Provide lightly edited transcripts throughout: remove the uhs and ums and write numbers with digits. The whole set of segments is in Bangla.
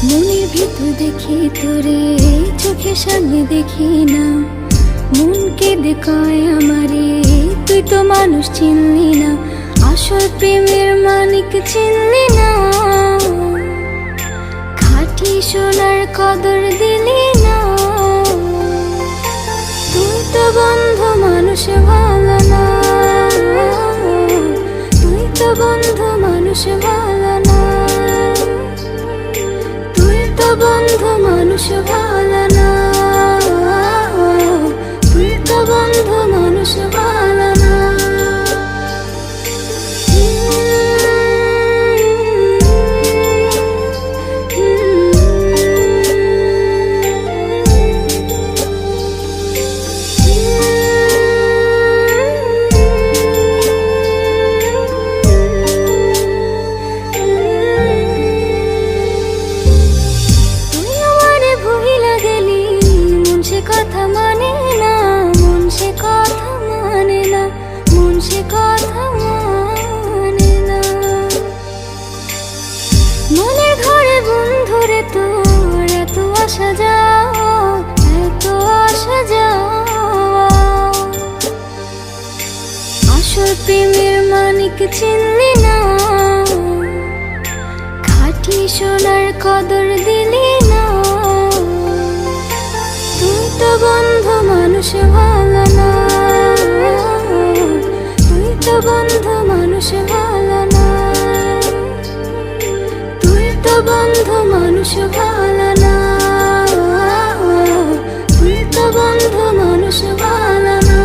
মনের ভিতর দেখি তোরে, চোখের সামনে দেখি না, মন কেঁদে কয় আমারে তুই তো মানুষ চিনলি না, আসল প্রেমের মানিক চিনলি না, খাঁটি সোনার কদর দিলি না, তুই তো বন্ধু মানুষ ভালো না, তুই তো বন্ধু মানুষ ভালো না, বন্ধু মানুষ ভালো না, তুই তো বন্ধু মানুষ ভালো না। কথা মানে না, মন সে কথা মানে না, মন সে কথা মানে না, মনের ঘরে বন্ধুরে তোর এত আসা যাওয়া, এত আসা যাওয়া, আসল প্রেমের মানিক চিনলি না, খাঁটি সোনার কদর দিলি না, তুই তো বন্ধু মানুষ ভালো না, তুই তো বন্ধু মানুষ ভালো না, তুই তো বন্ধু মানুষ ভালো না, তুই তো বন্ধু মানুষ ভালো না।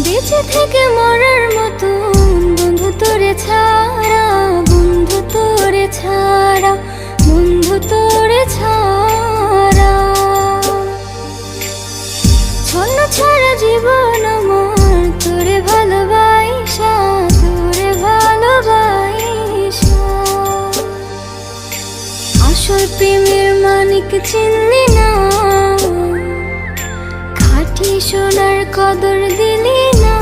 বেঁচে থেকে মরার মতন বন্ধু তোরে ছাড়া, বন্ধু তোরে ছাড়া, বন্ধু তোরে ছাড়া, ছন্ন ছাড়া জীবন আমার তোরে ভালোবাসা, তোরে ভালোবাসা, আসল প্রেমের মানিক চিনলি না, খাঁটি সোনার কদর দিলি না,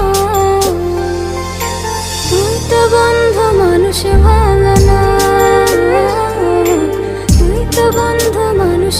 তুই তো বন্ধু মানুষ ভালো না, তুই তো বন্ধু মানুষ